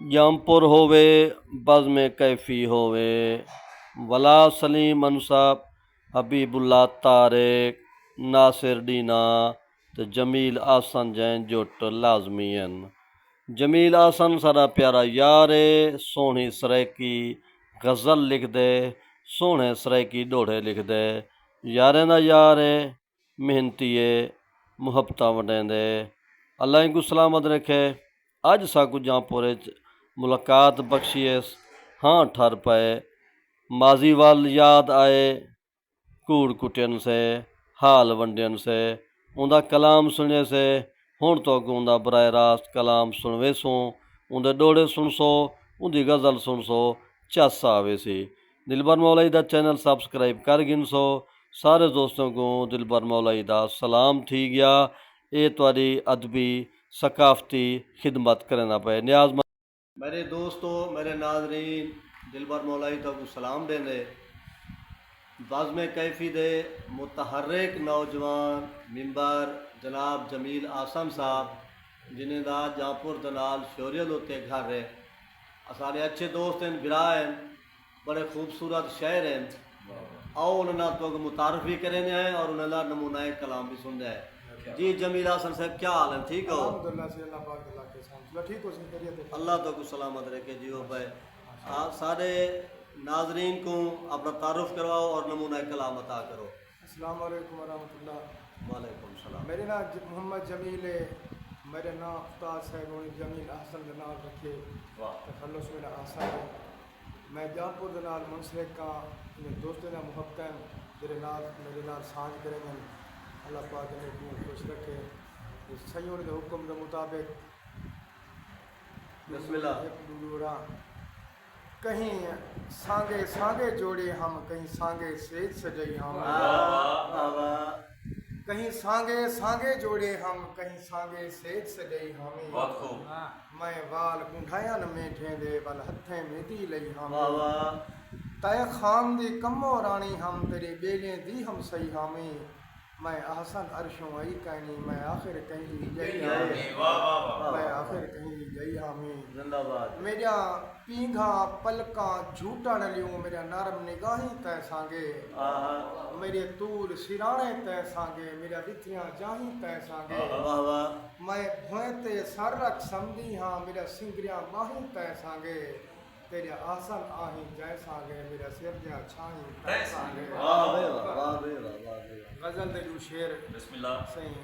جامپور ہووے بزم کیفی ہووے ولا سلیم انصاب حبیب اللہ طارق ناصر ڈینا تے جمیل آسن جین جٹ لازمی ہیں۔ جمیل آسن سارا پیارا یار ہے، سونی سریکی غزل لکھ دے، سونے سریکی ڈوڑے لکھ دے، یاریں دا یار ہے، محنتی ہے، محبتاں وڈیں دے، اللہ کو سلامت رکھے۔ اج ساکو جامپور ملاقات بخشی ہے، ہاں ٹھر پائے ماضی وال یاد آئے، کوڑ کٹین سے حال ونڈین سے اوندا کلام سنے سے ہون تو اوندا براہ راست کلام سنوے سوں، اوندے ڈوڑے سن سو، اوندی غزل سن سو، چس آوے سی۔ دلبر مولائی دا چینل سبسکرائب کر گن سو، سارے دوستوں کو دلبر مولائی دا سلام تھی گیا۔ اے تواری ادبی ثقافتی خدمت کرنا پے نیاز میرے دوستو، میرے ناظرین، دلبر مولائی تو کو سلام دیں دے۔ بزم کیفی دے متحرک نوجوان ممبر جناب جمیل آسن صاحب، جنہیں دا جامپور دنال شوریل ہوتے گھر ہے، سارے اچھے دوست ہیں، برا ہیں، بڑے خوبصورت شہر ہیں۔ آؤ انہوں تو متعارف بھی کریں ہیں اور انہوں نے نمونہ کلام بھی سن رہے ہیں۔ جی جمیل آسن صاحب کیا حال ہے؟ ٹھیک ہو؟ الحمدللہ سے اللہ پاک اللہ کے سامنے ٹھیک ہو سکتے۔ اللہ تو کو سلامت رکھے جی ہو پائے۔ آپ سارے ناظرین کو اپنا تعارف کرواؤ اور نمونہ کلام عطا کرو۔ السلام علیکم ورحمۃ اللہ۔ وعلیکم السلام۔ میرے نام محمد جمیل ہے، میرے نام افتاد صاحب جمیل احسن دنال رکھے تخلص میرا آسان ہے۔ میں جامپور دنال منسلک کا دوستوں نے محبت ہے، میرے نال سانج کریں گے، اللہ پاک نے خوش رکھے۔ سیوں کے حکم کے مطابق بسم اللہ۔ کہیں سانگے سانگے جوڑے ہم، کہیں سانگے سیج سجائی ہم، کہیں سانگے سانگے جوڑے ہم، کہیں سانگے سیج سجائی ہم۔ میں وال کنڈھائیاں میں ٹھیندے ول ہتھیں میتی لئی ہم، تے خام دی کمو رانی ہم، تیری بیلیں دی ہم سہی ہمیں۔ میں احسن عرشوں آئی کہنی، میں آخر کہیں جئی ہمیں، میں آخر کہیں جئی ہمیں۔ زندہ باد۔ میرا پینگھاں پلکاں جھوٹا نہ لیوں، میرا نرم نگاہیں تے سانگے، میرے طول سرانے تے سانگے، میرا وتھیاں جاہیں تے سانگے۔ میں بھوئیں تے سر رکھ سمدھی ہاں، میرا سنگریاں باہیں تے سانگے، تیرے آسن آہیں جائے سانگے، میرا سر جہاں چھاہیں تے سانگے۔ غزل دے جو شعر بسم اللہ صحیح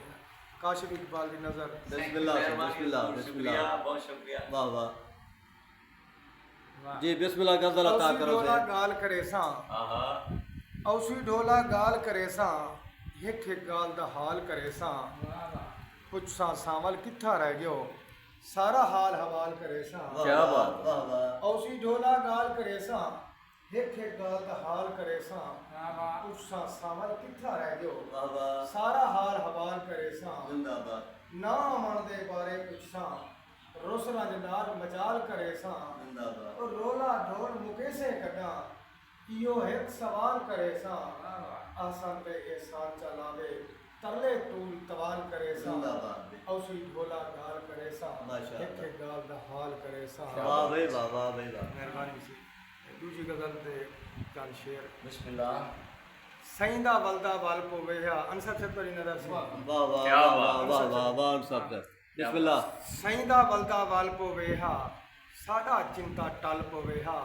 کاشف اقبال دی نظر۔ بسم اللہ بسم اللہ بسم اللہ، بہت شکریہ۔ واہ واہ جی بسم اللہ غزل عطا اوسی کرو ڈھولا سے۔ گال کرے ساں، اوسی ڈھولا گال کرے ساں، ہک ہک گال دا حال کرے ساں، پچھ ساں ساول کتھا رہ گیو، سارا حال حوال کرے ساں۔ کیا بات، واہ واہ۔ اوسی ڈھولا گال کرے ساں، ہک ہک گال دا حال کرے ساں، پچھ ساں ساول کتھا رہ گیو، سارا حال حوال کرے ساں۔ زندہ باد۔ نام من دے بارے پچھ ساں، رسلا جنار مجال کرے ساں، زندہ باد۔ اور رولا ڈھول مکیسے کٹا، ایو ایک سوال کرے ساں، آسان پہ احسان چلاوے، ترلے طول توال کرے ساں، زندہ باد۔ اوسی ڈھولا گال کرے ساں، ماشاء ایک ایک گال دا حال کرے ساں۔ واہ بھائی واہ واہ بھائی واہ۔ مہربانی سی دوسری غزل دے چند شعر۔ بسم اللہ۔ سائندہ ولدہ وال پو ویہا، انصر سے پڑھی نظر سے۔ واہ واہ واہ واہ واہ واہ سب سے بسم اللہ۔ سائندہ ولدہ وال پو ویہا، ساڈا چنتا ٹل پو ویہا،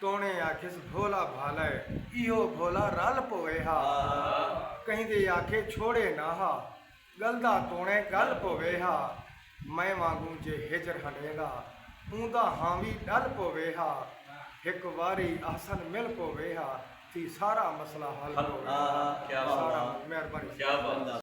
تونے آکھس بھولا بھالے، ایہو بھولا رل پو ویہا، کہیں دے آکھے چھوڑے ناہا، گلدہ تونے گل پو ویہا، میں وانگوں جے ہجر ہنیدا، اوندا ہاوی ڈل پو ویہا، ہک واری احسن مل پو ویہا، تھی سارا مسئلہ حل پو ویہا۔ کیا بات، مہربانی۔ کیا بات۔